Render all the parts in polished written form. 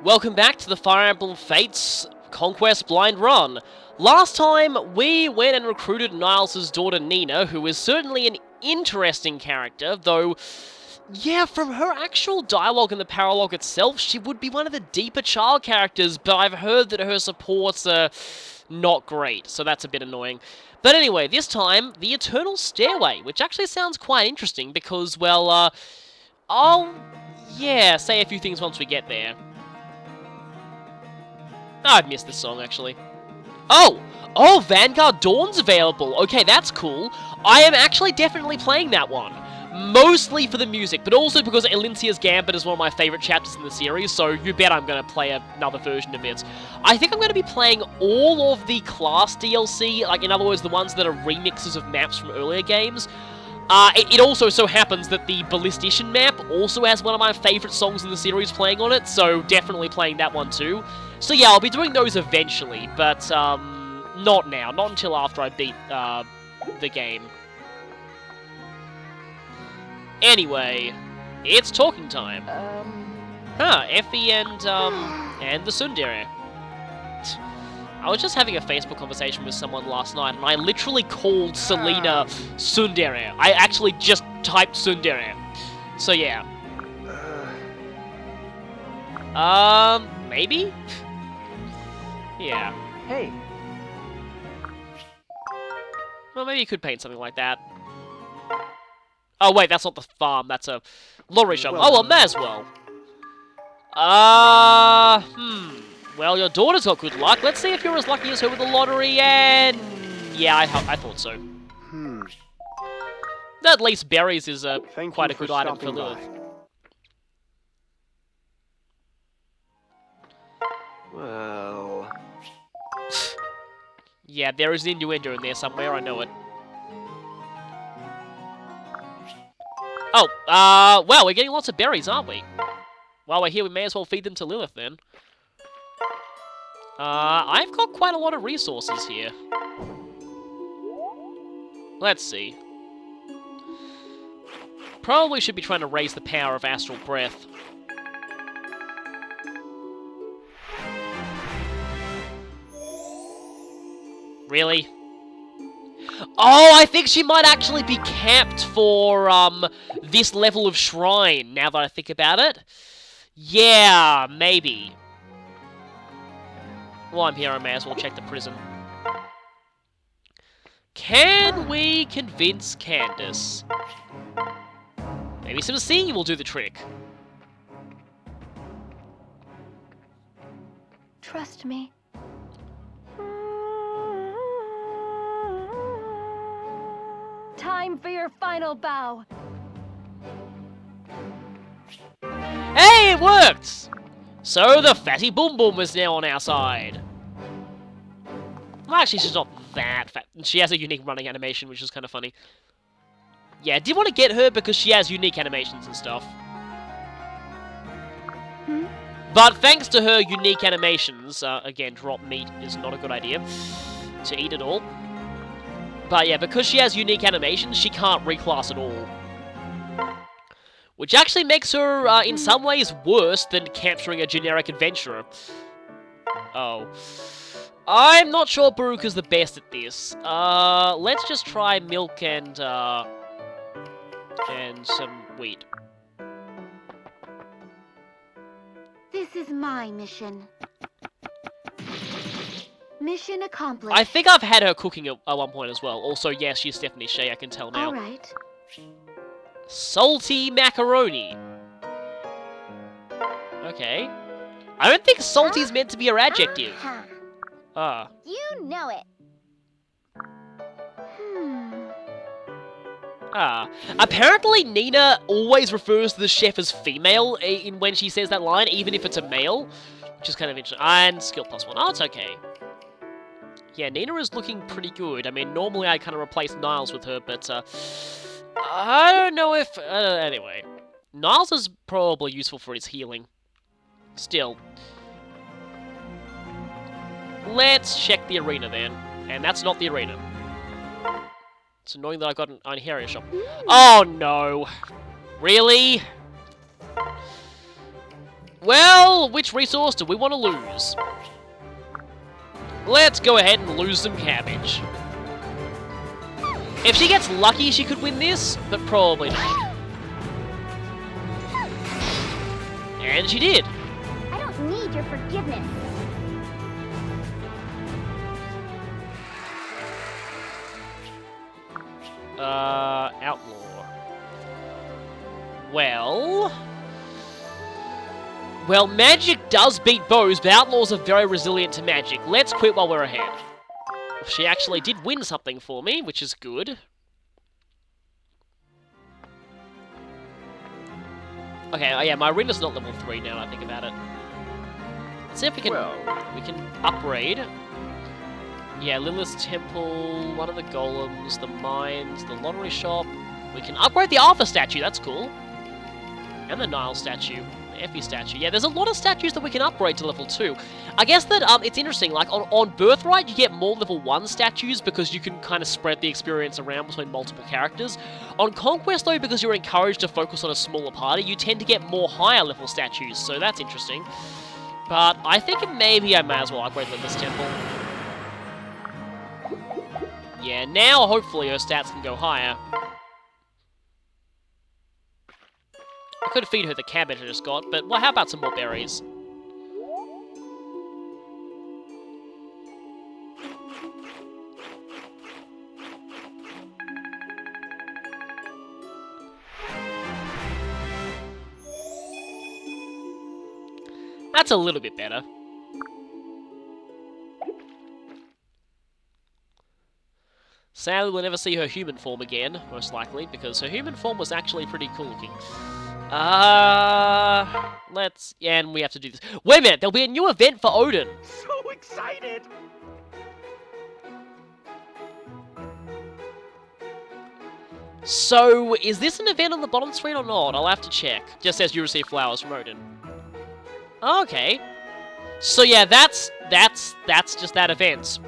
Welcome back to the Fire Emblem Fates Conquest Blind Run. Last time, we went and recruited Niles' daughter Nina, who is certainly an interesting character, though, yeah, from her actual dialogue in the paralogue itself, she would be one of the deeper child characters, but I've heard that her supports are not great, so that's a bit annoying. But anyway, this time, the Eternal Stairway, which actually sounds quite interesting because, well, I'll, yeah, say a few things once we get there. I've missed this song, actually. Oh! Oh, Vanguard Dawn's available! Okay, that's cool. I am actually definitely playing that one. Mostly for the music, but also because Elincia's Gambit is one of my favourite chapters in the series, so you bet I'm going to play another version of it. I think I'm going to be playing all of the class DLC, like, in other words, the ones that are remixes of maps from earlier games. It also so happens that the Ballistician map also has one of my favourite songs in the series playing on it, so definitely playing that one too. So yeah, I'll be doing those eventually, but not now. Not until after I beat the game. Anyway, it's talking time. Effie and the Tsundere. I was just having a Facebook conversation with someone last night, and I literally called Selena Tsundere. I actually just typed Tsundere. So yeah. Maybe? Yeah. Hey. Well, maybe you could paint something like that. Oh, wait, that's not the farm. That's a lorry shop. Oh, well, may as well. Well, your daughter's got good luck. Let's see if you're as lucky as her with the lottery, and... yeah, I thought so. At least berries is quite a good item for Lilith. Well... yeah, there is an innuendo in there somewhere, I know it. Oh, well, we're getting lots of berries, aren't we? While we're here, we may as well feed them to Lilith, then. I've got quite a lot of resources here. Let's see. Probably should be trying to raise the power of Astral Breath. Really? Oh, I think she might actually be capped for, this level of shrine, now that I think about it. Yeah, maybe. While I'm here, I may as well check the prison. Can we convince Candace? Maybe some singing will do the trick. Trust me. Time for your final bow. Hey, it worked! So the fatty boom boom is now on our side. Well, actually, she's not that fat. She has a unique running animation, which is kind of funny. Yeah, I did want to get her because she has unique animations and stuff. But thanks to her unique animations, again, drop meat is not a good idea to eat at all. But yeah, because she has unique animations, she can't reclass at all. Which actually makes her, in some ways, worse than capturing a generic adventurer. Oh. I'm not sure Baruka's the best at this. Let's just try milk and some wheat. This is my mission. Mission accomplished. I think I've had her cooking at one point as well. Also, yes, she's Stephanie Shea, I can tell now. Alright. Salty macaroni. Okay. I don't think salty is meant to be her adjective. You know it. Apparently Nina always refers to the chef as female when she says that line, even if it's a male. Which is kind of interesting. And skill +1. Oh, it's okay. Yeah, Nina is looking pretty good. I mean, normally I kind of replace Niles with her, but, I don't know if... anyway. Niles is probably useful for his healing. Still. Let's check the arena, then. And that's not the arena. It's annoying that I got an Einherjar shop. Oh, no. Really? Well, which resource do we want to lose? Let's go ahead and lose some cabbage. If she gets lucky, she could win this, but probably not. And she did. I don't need your forgiveness. Outlaw. Well, magic does beat bows, but outlaws are very resilient to magic. Let's quit while we're ahead. She actually did win something for me, which is good. Okay, yeah, my arena's not level 3 now, I think about it. Let's see if we can, we can upgrade. Yeah, Lilith's Temple, one of the golems, the mines, the lottery shop. We can upgrade the Arthur statue, that's cool. And the Nile statue, the Effie statue. Yeah, there's a lot of statues that we can upgrade to level 2. I guess that it's interesting, like on Birthright you get more level 1 statues because you can kind of spread the experience around between multiple characters. On Conquest though, because you're encouraged to focus on a smaller party, you tend to get more higher level statues, so that's interesting. But I think maybe I may as well upgrade Lilith's Temple. Yeah, now hopefully her stats can go higher. I could feed her the cabbage I just got, but well, how about some more berries? That's a little bit better. Sadly, we'll never see her human form again, most likely, because her human form was actually pretty cool looking. Let's... Yeah, and we have to do this. Wait a minute, there'll be a new event for Odin! So excited! So, is this an event on the bottom screen or not? I'll have to check. Just says you receive flowers from Odin. Okay. So yeah, that's just that event.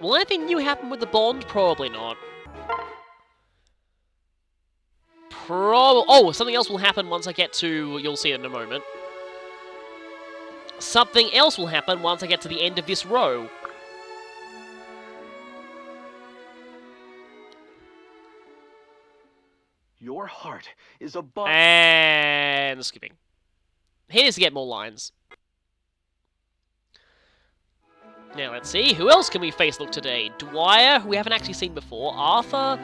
Will anything new happen with the bond? Probably not. Oh, something else will happen once I get to... You'll see it in a moment. Something else will happen once I get to the end of this row. Your heart is above... And skipping. He needs to get more lines. Now, let's see. Who else can we face look today? Dwyer, who we haven't actually seen before. Arthur,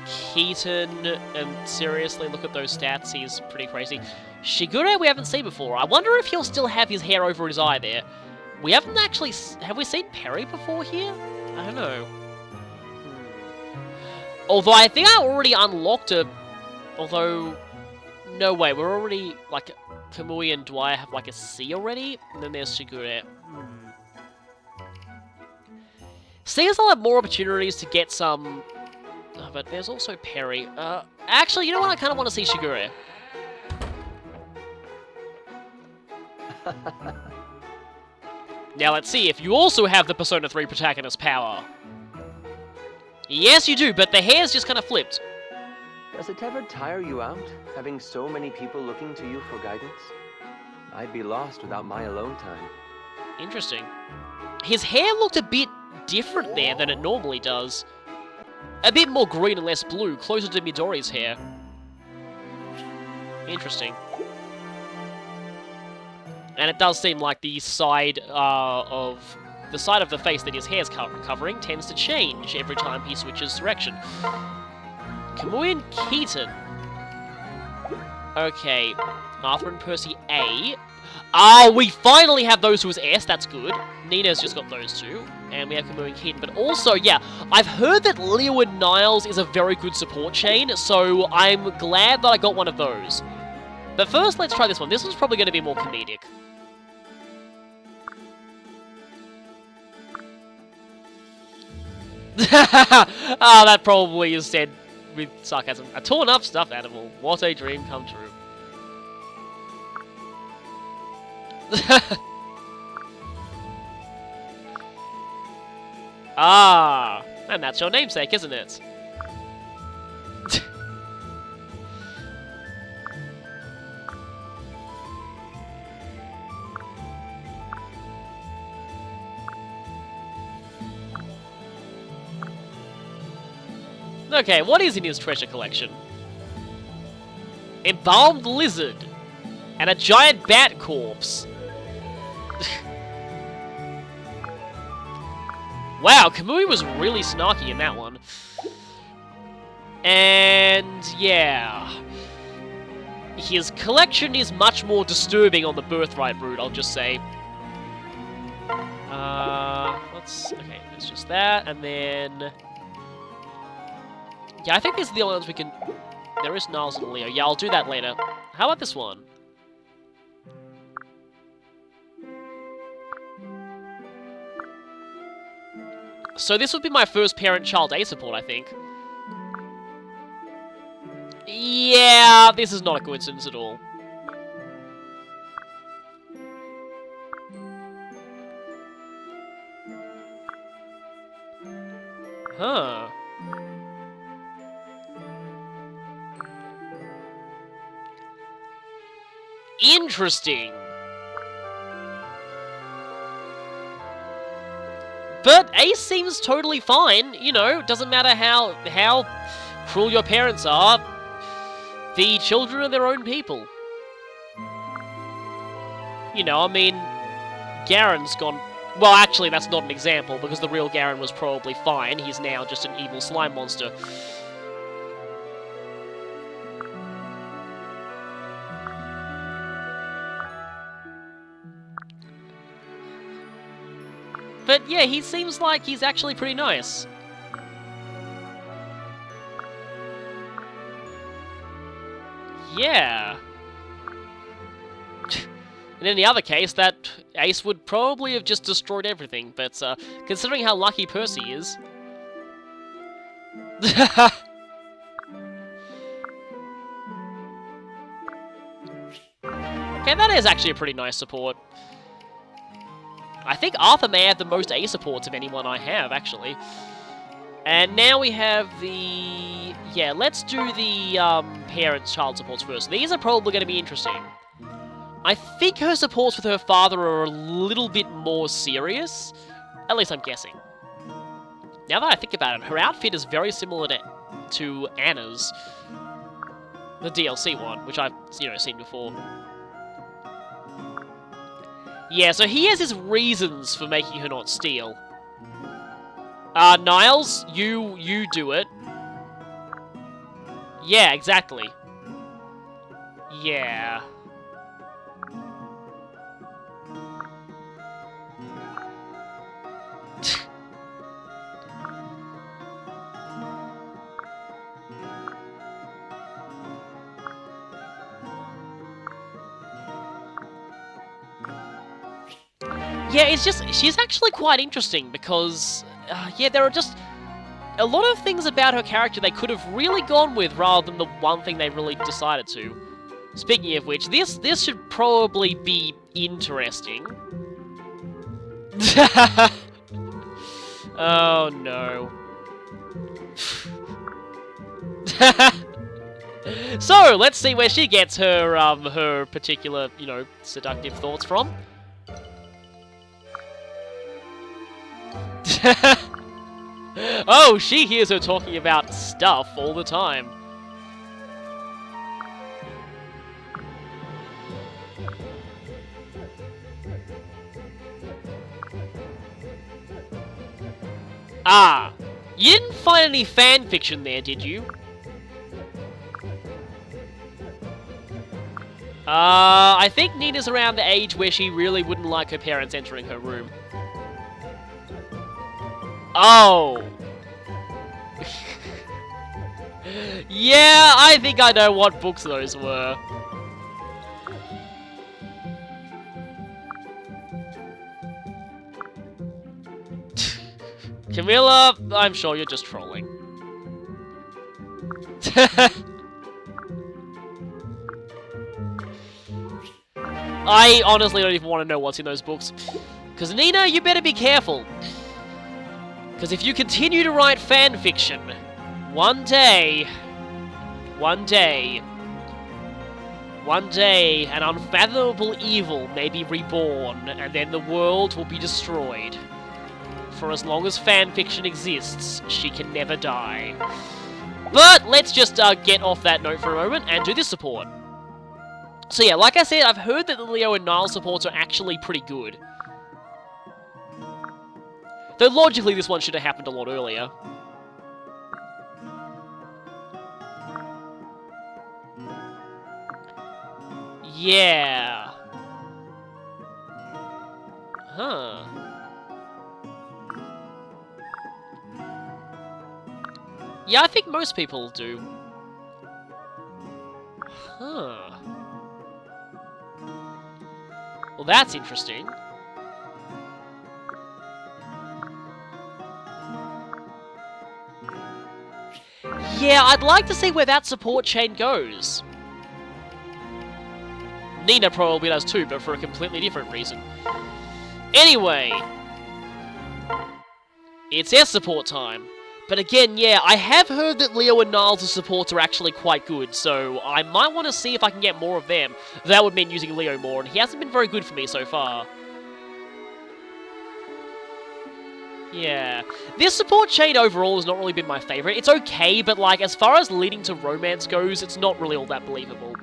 Keaton, and seriously, look at those stats. He's pretty crazy. Shigure, we haven't seen before. I wonder if he'll still have his hair over his eye there. We haven't actually... Have we seen Perry before here? I don't know. Although I think I already unlocked a... Although... No way, we're already... Like, Kamui and Dwyer have like a C already? And then there's Shigure. Seeing as I'll have more opportunities to get some... Oh, but there's also Perry. Actually, you know what? I kind of want to see Shigure. Now let's see if you also have the Persona 3 protagonist power. Yes, you do, but the hair's just kind of flipped. Does it ever tire you out, having so many people looking to you for guidance? I'd be lost without my alone time. Interesting. His hair looked a bit different there than it normally does. A bit more green and less blue, closer to Midori's hair. Interesting. And it does seem like the side of the face that his hair's covering tends to change every time he switches direction. Kamui and Keaton. Okay, Arthur and Percy A. Oh, we finally have those who is S, that's good. Nina's just got those two. And we have Kamui and Keaton. But also, yeah, I've heard that Leo and Niles is a very good support chain, so I'm glad that I got one of those. But first, let's try this one. This one's probably going to be more comedic. Ah, that probably is said with sarcasm. A torn up stuffed animal. What a dream come true. Ah, and that's your namesake, isn't it? Okay, what is in his treasure collection? Embalmed lizard. And a giant bat corpse. Wow, Kamui was really snarky in that one. And yeah. His collection is much more disturbing on the birthright route, I'll just say. Okay, there's just that, and then... Yeah, I think these are the only ones we can... There is Niles and Leo. Yeah, I'll do that later. How about this one? So this would be my first parent-child A support, I think. Yeah, this is not a coincidence at all. Huh. Interesting. But Ace seems totally fine, you know, doesn't matter how cruel your parents are, the children are their own people. You know, I mean, Garen's gone... Well, actually, that's not an example, because the real Garen was probably fine. He's now just an evil slime monster. But yeah, he seems like he's actually pretty nice. Yeah. In any other case, that Ace would probably have just destroyed everything, but considering how lucky Percy is... Okay, that is actually a pretty nice support. I think Arthur may have the most A supports of anyone I have, actually. And now we have the... Yeah, let's do the parent-child supports first. These are probably going to be interesting. I think her supports with her father are a little bit more serious. At least I'm guessing. Now that I think about it, her outfit is very similar to Anna's. The DLC one, which I've, seen before. Yeah, so he has his reasons for making her not steal. Niles, you do it. Yeah, exactly. Yeah. Yeah, it's just, she's actually quite interesting because, yeah, there are just a lot of things about her character they could have really gone with rather than the one thing they really decided to. Speaking of which, this should probably be interesting. Oh no. So, let's see where she gets her, her particular, seductive thoughts from. Oh, she hears her talking about stuff all the time. Ah, you didn't find any fan fiction there, did you? I think Nina's around the age where she really wouldn't like her parents entering her room. Oh! Yeah, I think I know what books those were. Camilla, I'm sure you're just trolling. I honestly don't even want to know what's in those books. Because Nina, you better be careful. Because if you continue to write fan fiction, one day, an unfathomable evil may be reborn, and then the world will be destroyed. For as long as fan fiction exists, she can never die. But let's just get off that note for a moment and do this support. So yeah, like I said, I've heard that the Leo and Niall supports are actually pretty good. Though logically this one should have happened a lot earlier. Yeah. Huh. Yeah, I think most people do. Huh. Well, that's interesting. Yeah, I'd like to see where that support chain goes. Nina probably does too, but for a completely different reason. Anyway, it's air support time. But again, yeah, I have heard that Leo and Niles' supports are actually quite good, so I might want to see if I can get more of them. That would mean using Leo more, and he hasn't been very good for me so far. Yeah. This support chain overall has not really been my favourite. It's okay, but like, as far as leading to romance goes, it's not really all that believable.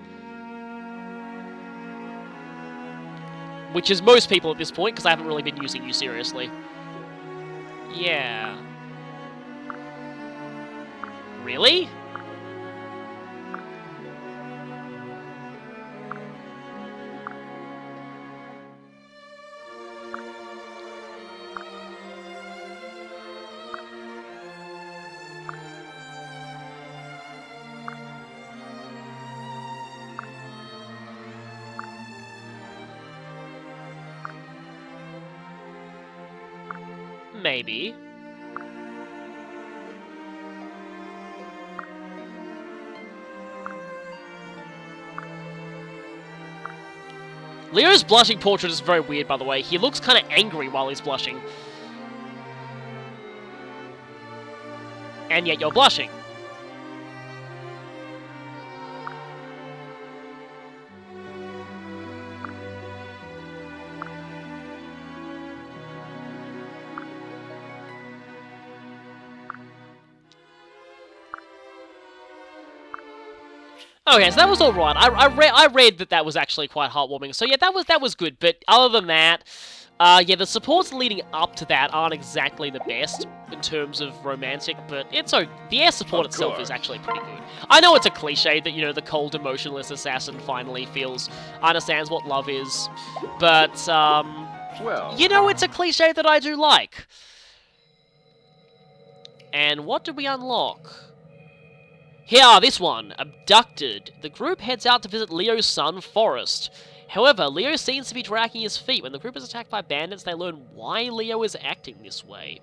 Which is most people at this point, because I haven't really been using you seriously. Yeah. Really? Maybe. Leo's blushing portrait is very weird, by the way. He looks kind of angry while he's blushing. And yet you're blushing. Okay, so that was alright. I read that was actually quite heartwarming. So yeah, that was good. But other than that, yeah, the supports leading up to that aren't exactly the best in terms of romantic, but it's okay. The air support itself is actually pretty good. I know it's a cliche that, you know, the cold, emotionless assassin finally understands what love is, but, Well, you know, it's a cliche that I do like. And what did we unlock? Here, this one. Abducted. The group heads out to visit Leo's son, Forrest. However, Leo seems to be dragging his feet. When the group is attacked by bandits, they learn why Leo is acting this way.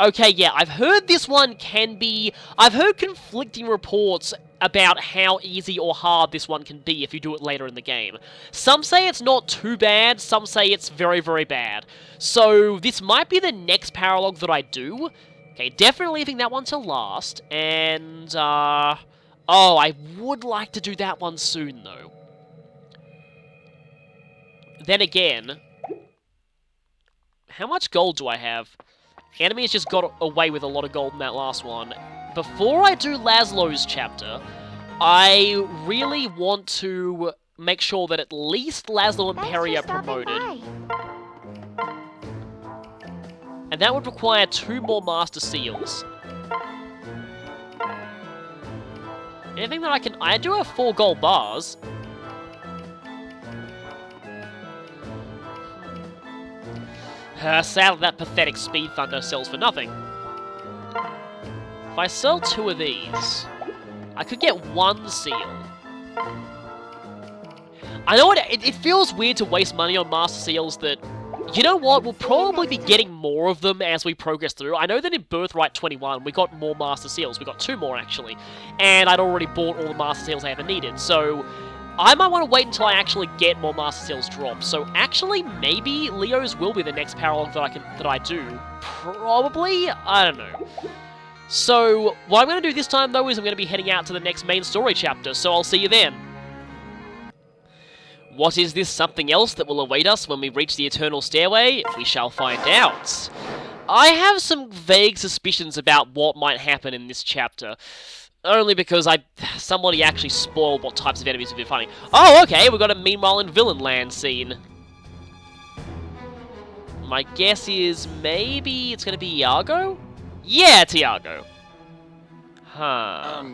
Okay, yeah, I've heard this one can be... I've heard conflicting reports about how easy or hard this one can be if you do it later in the game. Some say it's not too bad, some say it's very, very bad. So, this might be the next paralogue that I do. Okay, definitely leaving that one to last, and, oh, I would like to do that one soon, though. Then again, how much gold do I have? Enemies just got away with a lot of gold in that last one. Before I do Laszlo's chapter, I really want to make sure that at least Laszlo and Perry are promoted. And that would require 2 more Master Seals. Anything that I do have 4 gold bars. Sadly, that pathetic Speed Thunder sells for nothing. If I sell 2 of these, I could get 1 seal. I know it feels weird to waste money on Master Seals that... You know what, we'll probably be getting more of them as we progress through. I know that in Birthright 21, we got more Master Seals. We got 2 more, actually. And I'd already bought all the Master Seals I ever needed, so... I might want to wait until I actually get more Master Seals dropped. So actually, maybe Leo's will be the next paralogue that I do. Probably? I don't know. So, what I'm going to do this time, though, is I'm going to be heading out to the next main story chapter, so I'll see you then. What is this something else that will await us when we reach the Eternal Stairway? We shall find out. I have some vague suspicions about what might happen in this chapter. Only because somebody actually spoiled what types of enemies we've been fighting. Oh, okay, we've got a Meanwhile in Villain Land scene. My guess is maybe it's going to be Iago? Yeah, it's Iago. Huh.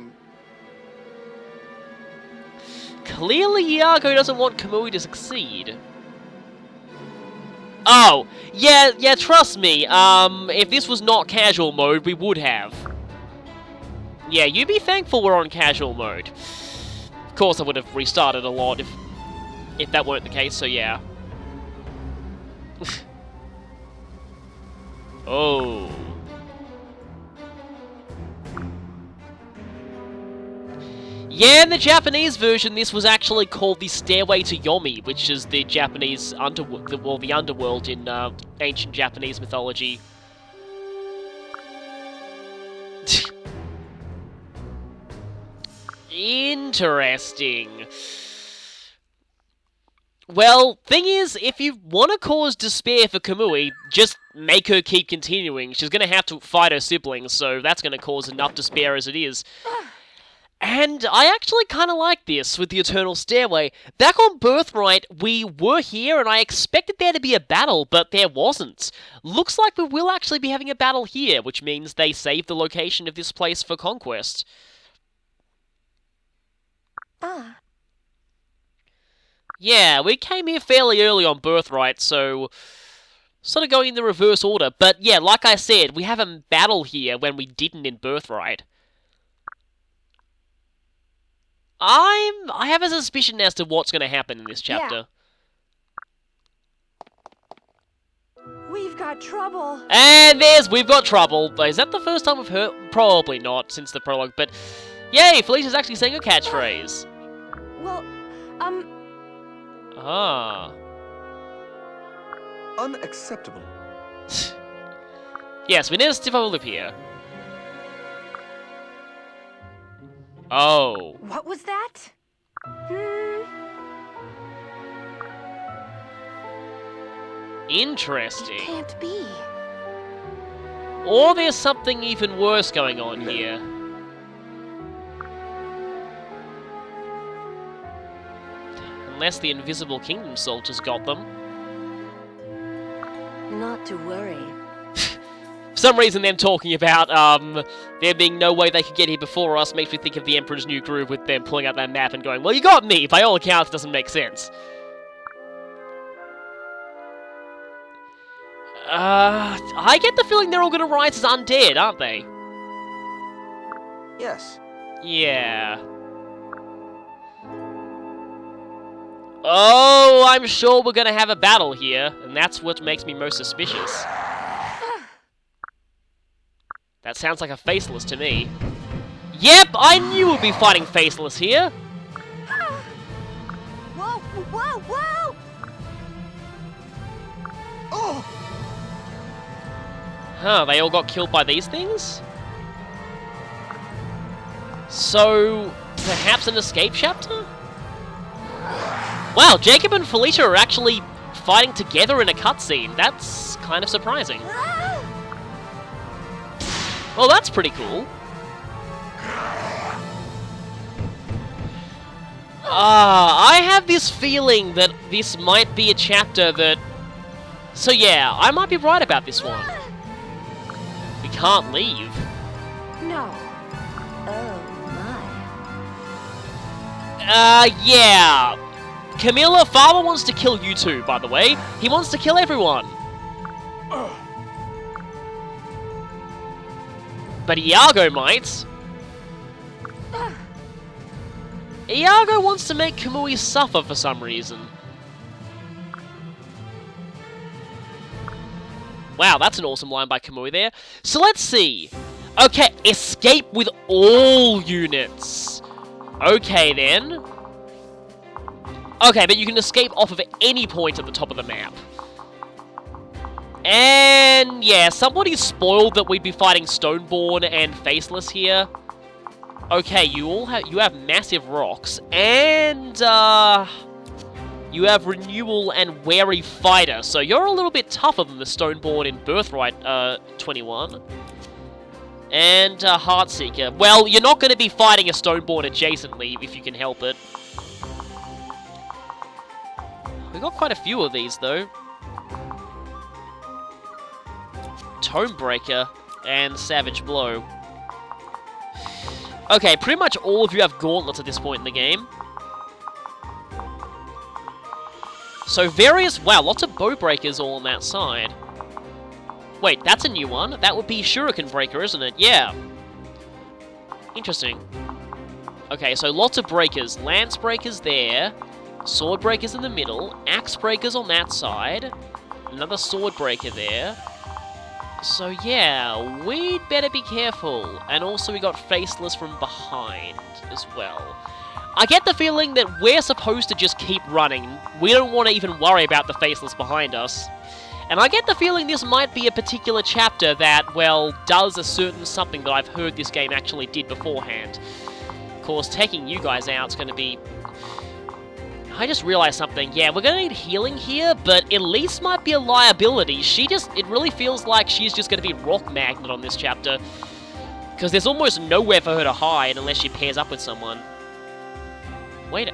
Clearly Iago doesn't want Kamui to succeed. Oh, yeah, trust me, if this was not casual mode, we would have. Yeah, you be thankful we're on casual mode. Of course, I would have restarted a lot if that weren't the case, so yeah. Oh. Yeah, in the Japanese version, this was actually called the Stairway to Yomi, which is the Japanese the underworld in ancient Japanese mythology. Interesting. Well, thing is, if you want to cause despair for Kamui, just make her keep continuing. She's going to have to fight her siblings, so that's going to cause enough despair as it is. And I actually kind of like this with the Eternal Stairway. Back on Birthright, we were here and I expected there to be a battle, but there wasn't. Looks like we will actually be having a battle here, which means they saved the location of this place for Conquest. Yeah, we came here fairly early on Birthright, so sort of going in the reverse order. But yeah, like I said, we have a battle here when we didn't in Birthright. I have a suspicion as to what's going to happen in this chapter. Yeah. We've got trouble. And we've got trouble. Is that the first time we've heard? Probably not, since the prologue, but yay, Felicia's actually saying a catchphrase. Well, Ah. Unacceptable. Yes, we need to stiff our lip here. Oh. what was that? Interesting. It can't be. Or there's something even worse going on here. Unless the Invisible Kingdom soldiers got them. Not to worry. For some reason, them talking about there being no way they could get here before us makes me think of the Emperor's New Groove with them pulling out that map and going, well, you got me! By all accounts, it doesn't make sense. I get the feeling they're all gonna rise as undead, aren't they? Yes. Yeah. Oh, I'm sure we're gonna have a battle here, and that's what makes me most suspicious. That sounds like a Faceless to me. Yep, I knew we'd be fighting Faceless here. Whoa, whoa, whoa! Oh! Huh, they all got killed by these things? So, perhaps an escape chapter? Wow, Jacob and Felicia are actually fighting together in a cutscene. That's kind of surprising. Well, that's pretty cool. I have this feeling that this might be a chapter that... So yeah, I might be right about this one. We can't leave. No. Oh, yeah. Camilla, Father wants to kill you too, by the way. He wants to kill everyone. But Iago might. Iago wants to make Kamui suffer for some reason. Wow, that's an awesome line by Kamui there. So let's see. Okay, escape with all units. Okay then. Okay, but you can escape off of any point at the top of the map. And yeah, somebody spoiled that we'd be fighting Stoneborn and Faceless here. Okay, you have massive rocks, and You have Renewal and Wary Fighter, so you're a little bit tougher than the Stoneborn in Birthright 21. And Heartseeker. Well, you're not going to be fighting a Stoneborn adjacently if you can help it. We got quite a few of these, though. Tomebreaker and Savage Blow. Okay, pretty much all of you have gauntlets at this point in the game. So various... Wow, lots of bow breakers all on that side. Wait, that's a new one. That would be Shuriken Breaker, isn't it? Yeah. Interesting. Okay, so lots of breakers. Lance breakers there. Sword breakers in the middle. Axe breakers on that side. Another sword breaker there. So yeah, we'd better be careful. And also we got Faceless from behind as well. I get the feeling that we're supposed to just keep running. We don't want to even worry about the Faceless behind us. And I get the feeling this might be a particular chapter that, well, does a certain something that I've heard this game actually did beforehand. Of course, taking you guys out is going to be... I just realized something. Yeah, we're going to need healing here, but Elise might be a liability. It really feels like she's just going to be Rock Magnet on this chapter. Because there's almost nowhere for her to hide unless she pairs up with someone. Wait,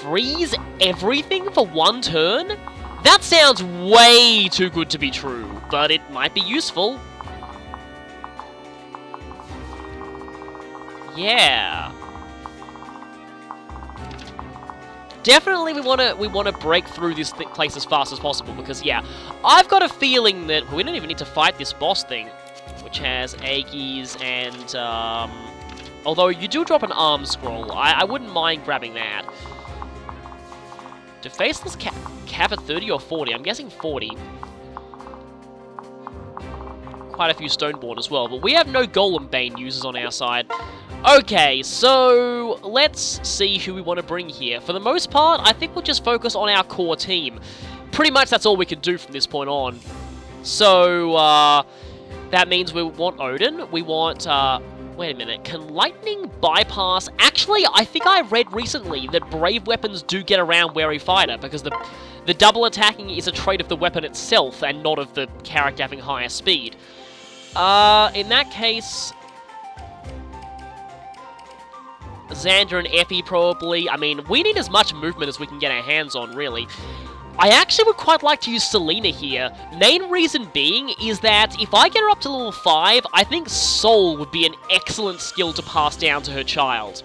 freeze everything for one turn? That sounds way too good to be true, but it might be useful. Yeah. Definitely we want to break through this place as fast as possible, because yeah, I've got a feeling that we don't even need to fight this boss thing, which has Aegis and although you do drop an arm scroll, I wouldn't mind grabbing that. Do Faceless cap at 30 or 40? I'm guessing 40. Quite a few Stoneborn as well, but we have no Golem Bane users on our side. Okay, so let's see who we want to bring here. For the most part, I think we'll just focus on our core team. Pretty much that's all we can do from this point on. So, that means we want Odin, we want, wait a minute, can Lightning bypass... Actually, I think I read recently that Brave weapons do get around Wary Fighter, because the double attacking is a trait of the weapon itself, and not of the character having higher speed. In that case... Xander and Effie, probably. I mean, we need as much movement as we can get our hands on, really. I actually would quite like to use Selena here. Main reason being is that if I get her up to level 5, I think Soul would be an excellent skill to pass down to her child.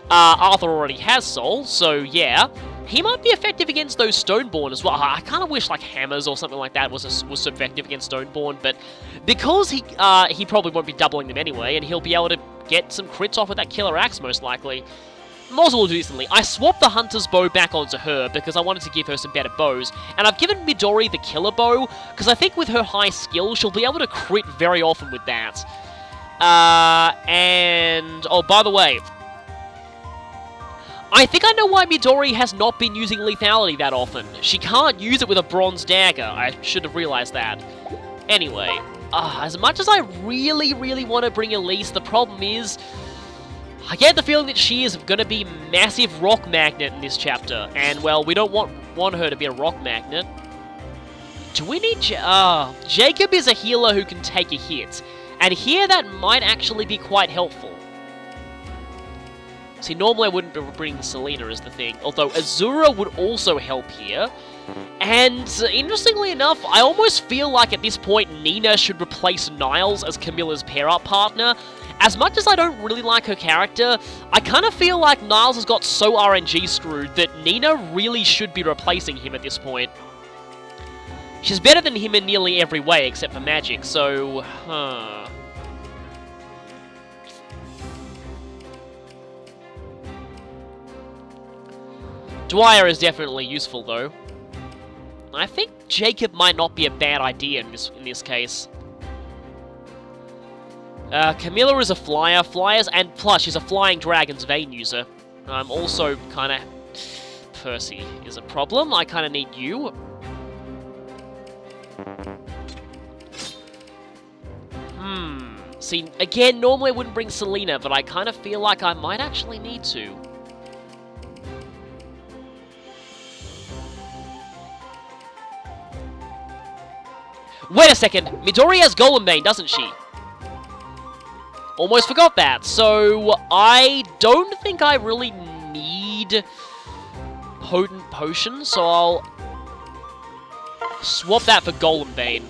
Arthur already has Soul, so yeah. He might be effective against those Stoneborn as well. I kind of wish like Hammers or something like that was effective against Stoneborn, but because he probably won't be doubling them anyway, and he'll be able to get some crits off with that Killer Axe most likely. Moz will do recently. I swapped the Hunter's Bow back onto her because I wanted to give her some better bows, and I've given Midori the Killer Bow because I think with her high skill, she'll be able to crit very often with that. And... oh, by the way, I think I know why Midori has not been using lethality that often. She can't use it with a bronze dagger. I should have realized that. Anyway, as much as I really, really want to bring Elise, the problem is... I get the feeling that she is going to be massive Rock Magnet in this chapter. And, well, we don't want her to be a Rock Magnet. Do we need... Jacob is a healer who can take a hit. And here that might actually be quite helpful. See, normally I wouldn't be bringing Selena as the thing. Although Azura would also help here. And, interestingly enough, I almost feel like at this point Nina should replace Niles as Camilla's pair-up partner. As much as I don't really like her character, I kind of feel like Niles has got so RNG screwed that Nina really should be replacing him at this point. She's better than him in nearly every way except for magic, so... Dwyer is definitely useful, though. I think Jacob might not be a bad idea in this case. Camilla is a flyer. Flyers, and plus, she's a Flying Dragon's Vein user. I'm also kind of... Percy is a problem. I kind of need you. See, again, normally I wouldn't bring Selena, but I kind of feel like I might actually need to. Wait a second. Midori has Golem Bane, doesn't she? Almost forgot that. So, I don't think I really need Potent Potion, so I'll swap that for Golem Bane.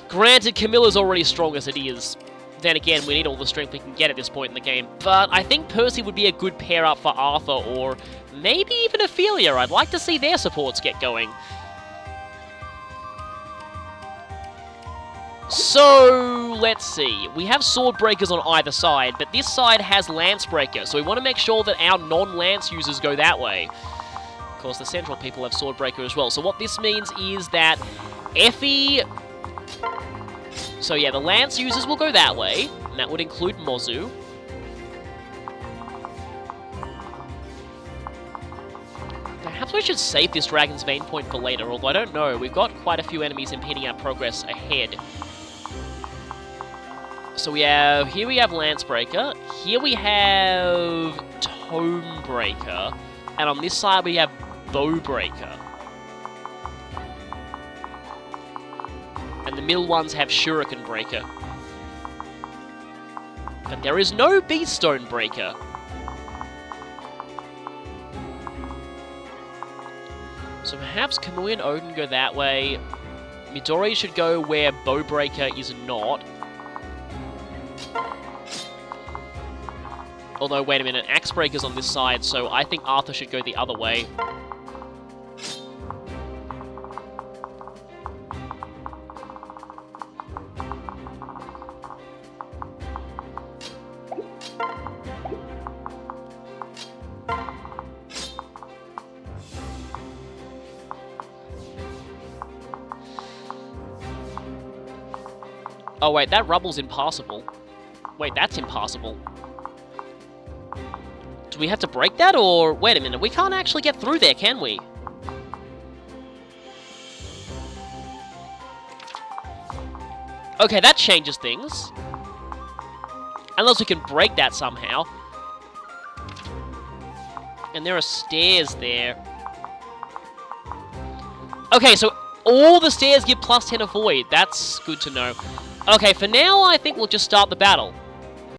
Granted, Camilla's already strong as it is. Then again, we need all the strength we can get at this point in the game. But I think Percy would be a good pair-up for Arthur, or maybe even Ophelia. I'd like to see their supports get going. So, let's see. We have Sword Breakers on either side, but this side has Lance Breaker, so we want to make sure that our non-Lance users go that way. Of course, the Central people have Sword Breaker as well. So what this means is that Effie... So yeah, the Lance users will go that way, and that would include Mozu. Perhaps we should save this Dragon's Vein point for later, although I don't know. We've got quite a few enemies impeding our progress ahead. So we have... Here we have Lance Breaker. Here we have Tome Breaker. And on this side we have Bow Breaker. And the middle ones have Shuriken Breaker. But there is no Beaststone Breaker. So perhaps Kamui and Odin go that way. Midori should go where Bow Breaker is not. Although, wait a minute, Axe Breaker's on this side, so I think Arthur should go the other way. Oh wait, that rubble's impassable. Wait, that's impassable. Do we have to break that, or... Wait a minute, we can't actually get through there, can we? Okay, that changes things. Unless we can break that somehow. And there are stairs there. Okay, so all the stairs give +10 avoid. That's good to know. Okay, for now, I think we'll just start the battle.